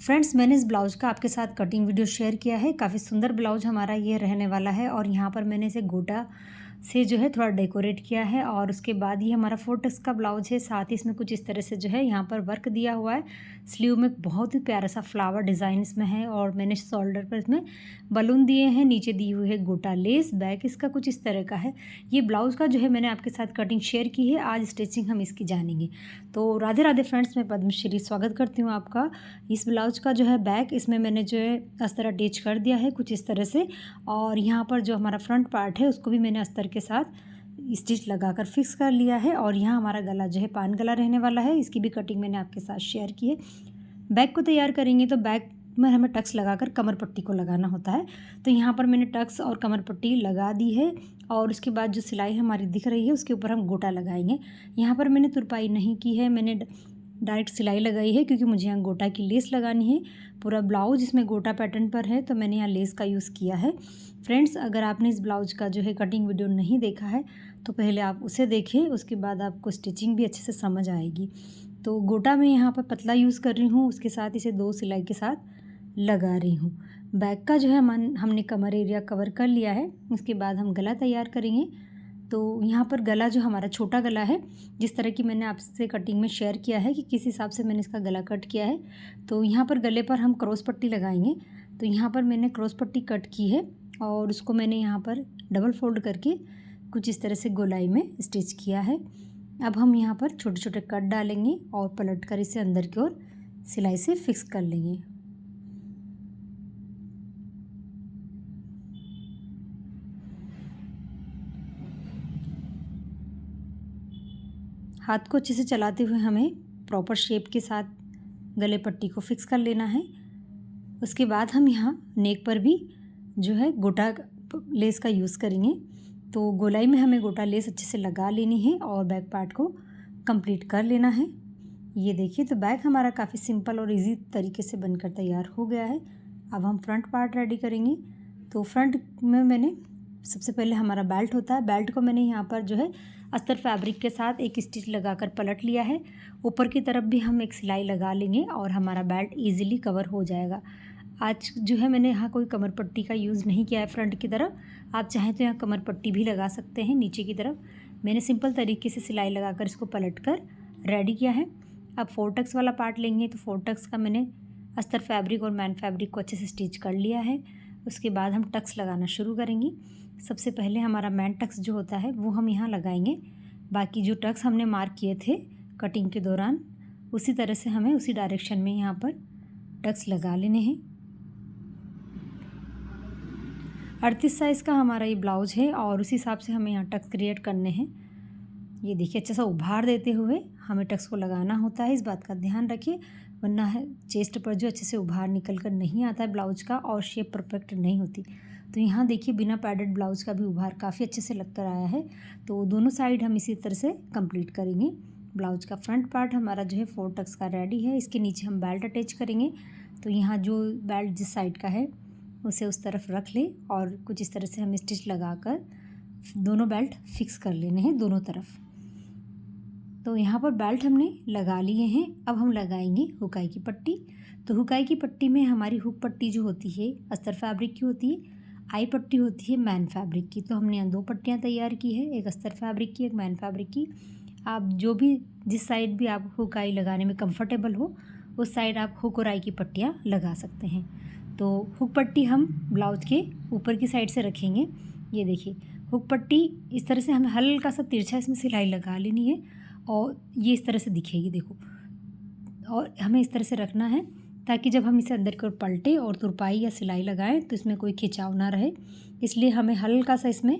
Friends, मैंने इस blouse का आपके साथ कटिंग वीडियो शेयर किया है। काफ़ी सुंदर ब्लाउज़ हमारा ये रहने वाला है और यहाँ पर मैंने इसे गोटा से जो है थोड़ा डेकोरेट किया है और उसके बाद ये हमारा 4 टक्स का ब्लाउज़ है। साथ ही इसमें कुछ इस तरह से जो है यहाँ पर वर्क दिया हुआ है। स्लीव में बहुत ही प्यारा सा फ्लावर डिज़ाइन इसमें है और मैंने शोल्डर पर इसमें बलून दिए हैं। नीचे दी हुई है गोटा लेस। बैक इसका कुछ इस तरह का है। ये ब्लाउज़ का जो है मैंने आपके साथ कटिंग शेयर की है। आज स्टिचिंग हम इसकी जानेंगे। तो राधे राधे फ्रेंड्स, मैं पद्मश्री स्वागत करती हूँ आपका। इस ब्लाउज़ का जो है बैक इसमें मैंने जो है अस्तर अटैच कर दिया है कुछ इस तरह से और यहाँ पर जो हमारा फ्रंट पार्ट है उसको भी मैंने अस्तर के साथ स्टिच लगाकर फिक्स कर लिया है। और यहाँ हमारा गला जो है पान गला रहने वाला है। इसकी भी कटिंग मैंने आपके साथ शेयर की है। बैक को तैयार करेंगे तो बैक में हमें टक्स लगाकर कमर पट्टी को लगाना होता है। तो यहाँ पर मैंने टक्स और कमर पट्टी लगा दी है और उसके बाद जो सिलाई हमारी दिख रही है उसके ऊपर हम गोटा लगाएंगे। यहाँ पर मैंने तुरपाई नहीं की है, मैंने डायरेक्ट सिलाई लगाई है क्योंकि मुझे यहाँ गोटा की लेस लगानी है। पूरा ब्लाउज इसमें गोटा पैटर्न पर है तो मैंने यहाँ लेस का यूज़ किया है। फ्रेंड्स, अगर आपने इस ब्लाउज का जो है कटिंग वीडियो नहीं देखा है तो पहले आप उसे देखें, उसके बाद आपको स्टिचिंग भी अच्छे से समझ आएगी। तो गोटा मैं यहाँ पर पतला यूज़ कर रही हूँ, उसके साथ इसे 2 सिलाई के साथ लगा रही हूँ। बैक का जो है हमने कमर एरिया कवर कर लिया है। उसके बाद हम गला तैयार करेंगे। तो यहाँ पर गला जो हमारा छोटा गला है, जिस तरह की मैंने आपसे कटिंग में शेयर किया है कि किस हिसाब से मैंने इसका गला कट किया है, तो यहाँ पर गले पर हम क्रॉस पट्टी लगाएंगे। तो यहाँ पर मैंने क्रॉस पट्टी कट की है और उसको मैंने यहाँ पर डबल फोल्ड करके कुछ इस तरह से गोलाई में स्टिच किया है। अब हम यहाँ पर छोटे छोटे कट डालेंगे और पलट कर इसे अंदर की ओर सिलाई से फिक्स कर लेंगे। हाथ को अच्छे से चलाते हुए हमें प्रॉपर शेप के साथ गले पट्टी को फिक्स कर लेना है। उसके बाद हम यहाँ नेक पर भी जो है गोटा लेस का यूज़ करेंगे। तो गोलाई में हमें गोटा लेस अच्छे से लगा लेनी है और बैक पार्ट को कंप्लीट कर लेना है। ये देखिए, तो बैक हमारा काफ़ी सिंपल और इजी तरीके से बनकर तैयार हो गया है। अब हम फ्रंट पार्ट रेडी करेंगे। तो फ्रंट में मैंने सबसे पहले हमारा बेल्ट होता है, बेल्ट को मैंने यहाँ पर जो है अस्तर फैब्रिक के साथ एक स्टिच लगाकर पलट लिया है। ऊपर की तरफ भी हम एक सिलाई लगा लेंगे और हमारा बेल्ट इजीली कवर हो जाएगा। आज जो है मैंने यहाँ कोई कमर पट्टी का यूज़ नहीं किया है फ्रंट की तरफ। आप चाहें तो यहाँ कमर पट्टी भी लगा सकते हैं नीचे की तरफ। मैंने सिंपल तरीके से सिलाई लगाकर इसको पलट कर रेडी किया है। अब 4 टक्स वाला पार्ट लेंगे। तो 4 टक्स का मैंने अस्तर फैब्रिक और मैन फैब्रिक को अच्छे से स्टिच कर लिया है। उसके बाद हम टक्स लगाना शुरू करेंगे। सबसे पहले हमारा मैन टक्स जो होता है वो हम यहाँ लगाएंगे। बाकी जो टक्स हमने मार्क किए थे कटिंग के दौरान, उसी तरह से हमें उसी डायरेक्शन में यहाँ पर टक्स लगा लेने हैं। 38 साइज़ का हमारा ये ब्लाउज है और उसी हिसाब से हमें यहाँ टक्स क्रिएट करने हैं। ये देखिए, अच्छा सा उभार देते हुए हमें टक्स को लगाना होता है। इस बात का ध्यान रखिए, वरना है चेस्ट पर जो अच्छे से उभार निकल कर नहीं आता है ब्लाउज का और शेप परफेक्ट नहीं होती। तो यहाँ देखिए, बिना पैडेड ब्लाउज का भी उभार काफ़ी अच्छे से लग कर आया है। तो दोनों साइड हम इसी तरह से कंप्लीट करेंगे। ब्लाउज का फ्रंट पार्ट हमारा जो है 4 टक्स का रेडी है। इसके नीचे हम बेल्ट अटैच करेंगे। तो यहाँ जो बेल्ट जिस साइड का है उसे उस तरफ रख लें और कुछ इस तरह से हम स्टिच लगाकर दोनों बेल्ट फिक्स कर लेने हैं दोनों तरफ। तो यहाँ पर बेल्ट हमने लगा लिए हैं। अब हम लगाएंगे हुकाई की पट्टी। तो हुकाई की पट्टी में हमारी हुक पट्टी जो होती है अस्तर फैब्रिक की होती है, आई पट्टी होती है मैन फैब्रिक की। तो हमने यहाँ 2 पट्टियाँ तैयार की है, एक अस्तर फैब्रिक की, एक मैन फैब्रिक की। आप जो भी जिस साइड भी आप हुकाई लगाने में कंफर्टेबल हो उस साइड आप हुक और आई की पट्टियाँ लगा सकते हैं। तो हुक पट्टी हम ब्लाउज के ऊपर की साइड से रखेंगे। ये देखिए, हुक पट्टी इस तरह से हमें हल्का सा तिरछा इसमें सिलाई लगा लेनी है और ये इस तरह से दिखेगी, देखो। और हमें इस तरह से रखना है ताकि जब हम इसे अंदर की ओर पलटे और तुरपाई या सिलाई लगाएं तो इसमें कोई खिंचाव ना रहे। इसलिए हमें हल्का सा इसमें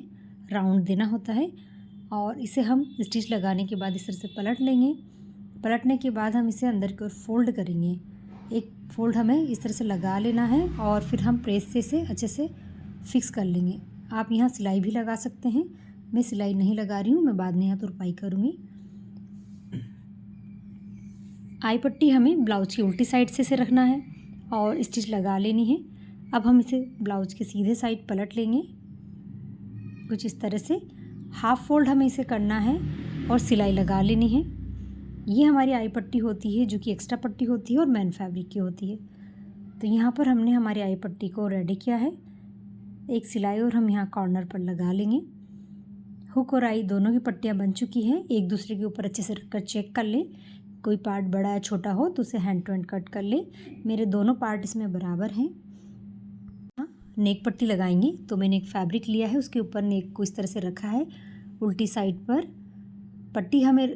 राउंड देना होता है और इसे हम स्टिच लगाने के बाद इस तरह से पलट लेंगे। पलटने के बाद हम इसे अंदर की ओर फोल्ड करेंगे। एक फोल्ड हमें इस तरह से लगा लेना है और फिर हम प्रेस से इसे अच्छे से फिक्स कर लेंगे। आप यहाँ सिलाई भी लगा सकते हैं। मैं सिलाई नहीं लगा रही हूँ, मैं बाद में यहाँ तुरपाई करूँगी। आई पट्टी हमें ब्लाउज की उल्टी साइड से रखना है और स्टिच लगा लेनी है। अब हम इसे ब्लाउज के सीधे साइड पलट लेंगे कुछ इस तरह से। हाफ फोल्ड हमें इसे करना है और सिलाई लगा लेनी है। ये हमारी आई पट्टी होती है जो कि एक्स्ट्रा पट्टी होती है और मैन फैब्रिक की होती है। तो यहाँ पर हमने हमारी आई पट्टी को रेडी किया है। एक सिलाई और हम यहाँ कॉर्नर पर लगा लेंगे। हुक और आई दोनों की पट्टियाँ बन चुकी हैं। एक दूसरे के ऊपर अच्छे से रखकर चेक कर लें। कोई पार्ट बड़ा या छोटा हो तो उसे हैंड टू हैंड कट कर लें। मेरे दोनों पार्ट इसमें बराबर हैं। नेक पट्टी लगाएंगे तो मैंने एक फैब्रिक लिया है, उसके ऊपर नेक को इस तरह से रखा है। उल्टी साइड पर पट्टी हमें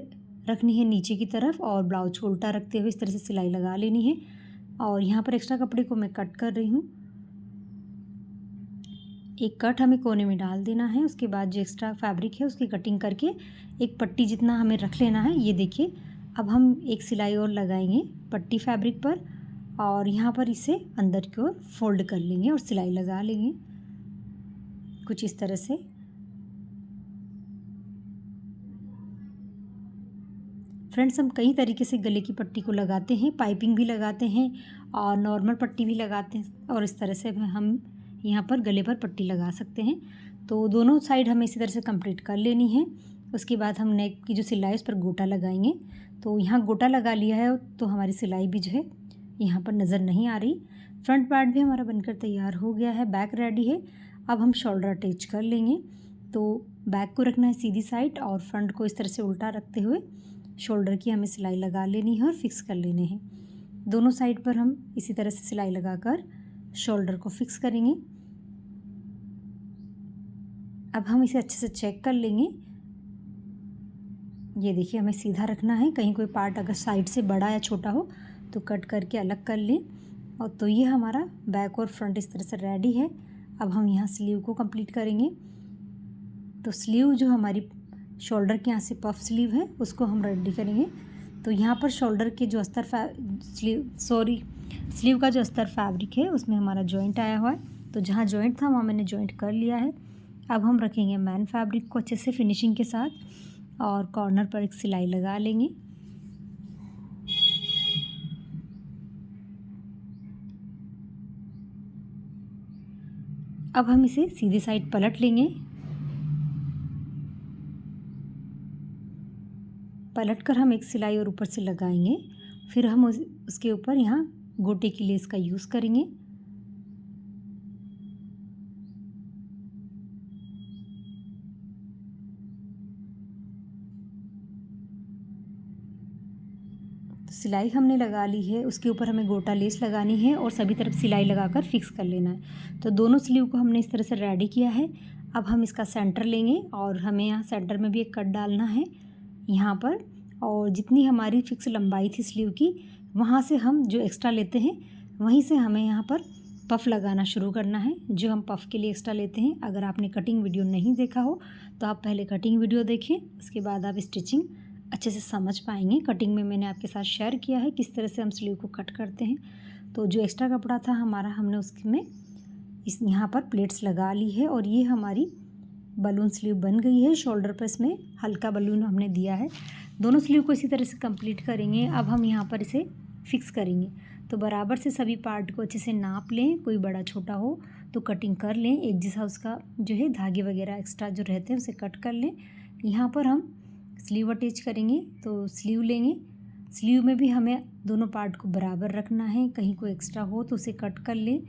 रखनी है नीचे की तरफ और ब्लाउज को उल्टा रखते हुए इस तरह से सिलाई लगा लेनी है। और यहाँ पर एक्स्ट्रा कपड़े को मैं कट कर रही हूँ। एक कट हमें कोने में डाल देना है। उसके बाद जो एक्स्ट्रा फैब्रिक है उसकी कटिंग करके एक पट्टी जितना हमें रख लेना है। ये देखिए, अब हम एक सिलाई और लगाएंगे पट्टी फैब्रिक पर और यहाँ पर इसे अंदर की ओर फोल्ड कर लेंगे और सिलाई लगा लेंगे कुछ इस तरह से। फ्रेंड्स, हम कई तरीके से गले की पट्टी को लगाते हैं, पाइपिंग भी लगाते हैं और नॉर्मल पट्टी भी लगाते हैं और इस तरह से हम यहाँ पर गले पर पट्टी लगा सकते हैं। तो दोनों साइड हमें इसी तरह से कंप्लीट कर लेनी है। उसके बाद हम नेक की जो सिलाई है उस पर गोटा लगाएंगे। तो यहाँ गोटा लगा लिया है तो हमारी सिलाई भी जो है यहाँ पर नज़र नहीं आ रही। फ्रंट पार्ट भी हमारा बनकर तैयार हो गया है, बैक रेडी है। अब हम शोल्डर अटैच कर लेंगे। तो बैक को रखना है सीधी साइड और फ्रंट को इस तरह से उल्टा रखते हुए शोल्डर की हमें सिलाई लगा लेनी है और फिक्स कर लेने हैं। दोनों साइड पर हम इसी तरह से सिलाई लगाकर शोल्डर को फिक्स करेंगे। अब हम इसे अच्छे से चेक कर लेंगे। ये देखिए, हमें सीधा रखना है। कहीं कोई पार्ट अगर साइड से बड़ा या छोटा हो तो कट करके अलग कर लें। और तो ये हमारा बैक और फ्रंट इस तरह से रेडी है। अब हम यहाँ स्लीव को कंप्लीट करेंगे। तो स्लीव जो हमारी शोल्डर के यहाँ से पफ स्लीव है उसको हम रेडी करेंगे। तो यहाँ पर शोल्डर के जो अस्तर स्लीव का जो अस्तर फैब्रिक है उसमें हमारा जॉइंट आया हुआ है। तो जहाँ जॉइंट था वहाँ मैंने जॉइंट कर लिया है। अब हम रखेंगे मैन फैब्रिक को अच्छे से फिनिशिंग के साथ और कॉर्नर पर एक सिलाई लगा लेंगे। अब हम इसे सीधी साइड पलट लेंगे। पलटकर हम एक सिलाई और ऊपर से लगाएंगे। फिर हम उसके ऊपर यहाँ गोटे की लेस का यूज़ करेंगे। सिलाई हमने लगा ली है, उसके ऊपर हमें गोटा लेस लगानी है और सभी तरफ सिलाई लगाकर फिक्स कर लेना है। तो दोनों स्लीव को हमने इस तरह से रेडी किया है। अब हम इसका सेंटर लेंगे और हमें यहाँ सेंटर में भी एक कट डालना है यहाँ पर। और जितनी हमारी फिक्स लंबाई थी स्लीव की, वहाँ से हम जो एक्स्ट्रा लेते हैं वहीं से हमें यहाँ पर पफ़ लगाना शुरू करना है, जो हम पफ़ के लिए एक्स्ट्रा लेते हैं। अगर आपने कटिंग वीडियो नहीं देखा हो तो आप पहले कटिंग वीडियो देखें, उसके बाद आप स्टिचिंग अच्छे से समझ पाएंगे। कटिंग में मैंने आपके साथ शेयर किया है किस तरह से हम स्लीव को कट करते हैं। तो जो एक्स्ट्रा कपड़ा था हमारा, हमने उसमें यहाँ पर प्लेट्स लगा ली है और ये हमारी बलून स्लीव बन गई है। शोल्डर पर इसमें हल्का बलून हमने दिया है। दोनों स्लीव को इसी तरह से कंप्लीट करेंगे। अब हम यहाँ पर इसे फिक्स करेंगे। तो बराबर से सभी पार्ट को अच्छे से नाप लें। कोई बड़ा छोटा हो तो कटिंग कर लें। एक जैसा उसका जो है धागे वगैरह एक्स्ट्रा जो रहते हैं उसे कट कर लें। यहाँ पर हम स्लीव अटैच करेंगे तो स्लीव लेंगे। स्लीव में भी हमें दोनों पार्ट को बराबर रखना है। कहीं कोई एक्स्ट्रा हो तो उसे कट कर लें।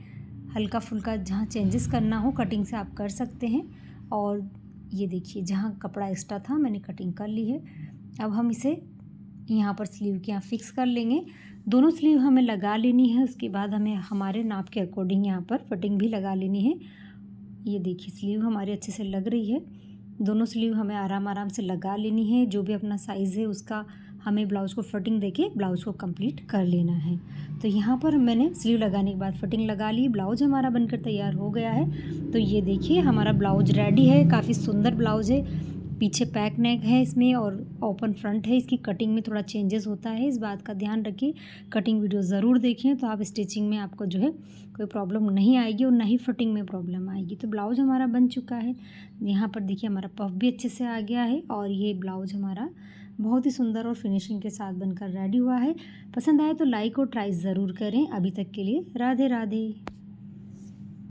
हल्का फुल्का जहाँ चेंजेस करना हो कटिंग से आप कर सकते हैं। और ये देखिए, जहाँ कपड़ा एक्स्ट्रा था मैंने कटिंग कर ली है। अब हम इसे यहाँ पर स्लीव के यहाँ फिक्स कर लेंगे। दोनों स्लीव हमें लगा लेनी है। उसके बाद हमें हमारे नाप के अकॉर्डिंग यहाँ पर फिटिंग भी लगा लेनी है। ये देखिए, स्लीव हमारी अच्छे से लग रही है। दोनों स्लीव हमें आराम से लगा लेनी है। जो भी अपना साइज़ है उसका हमें ब्लाउज़ को फिटिंग देके ब्लाउज़ को कंप्लीट कर लेना है। तो यहाँ पर मैंने स्लीव लगाने के बाद फिटिंग लगा ली। ब्लाउज़ हमारा बनकर तैयार हो गया है। तो ये देखिए, हमारा ब्लाउज़ रेडी है। काफ़ी सुंदर ब्लाउज़ है। पीछे पैक नेक है इसमें और ओपन फ्रंट है। इसकी कटिंग में थोड़ा चेंजेस होता है, इस बात का ध्यान रखिए। कटिंग वीडियो ज़रूर देखें तो आप स्टिचिंग में आपको जो है कोई प्रॉब्लम नहीं आएगी और ना ही फिटिंग में प्रॉब्लम आएगी। तो ब्लाउज़ हमारा बन चुका है। यहाँ पर देखिए, हमारा पफ भी अच्छे से आ गया है और ये ब्लाउज़ हमारा बहुत ही सुंदर और फिनिशिंग के साथ बनकर रेडी हुआ है। पसंद आए तो लाइक और ट्राई ज़रूर करें। अभी तक के लिए राधे राधे।